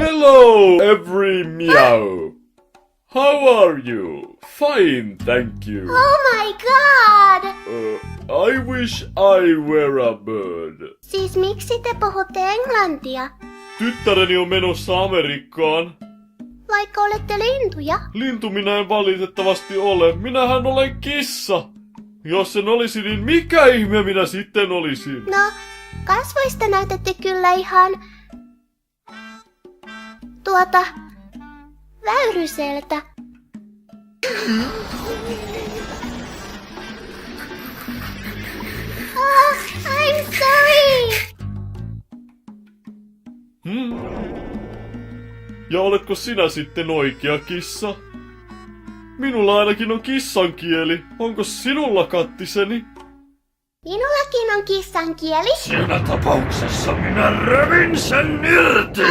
Hello, every meow. How are you? Fine, thank you. Oh my god! I wish I were a bird. Siis miksi te puhutte englantia? Tyttäreni on menossa Amerikkaan. Vaikka olette lintuja? Lintu minä en valitettavasti ole. Minähän olen kissa. Jos en olisi, niin mikä ihme minä sitten olisin? No, kasvoista näytätte kyllä ihan... väyryseltä. Oh, I'm sorry! Ja oletko sinä sitten oikea kissa? Minulla ainakin on kissan kieli. Onko sinulla, kattiseni? Minullakin on kissan kieli. Siinä tapauksessa minä revin sen irti!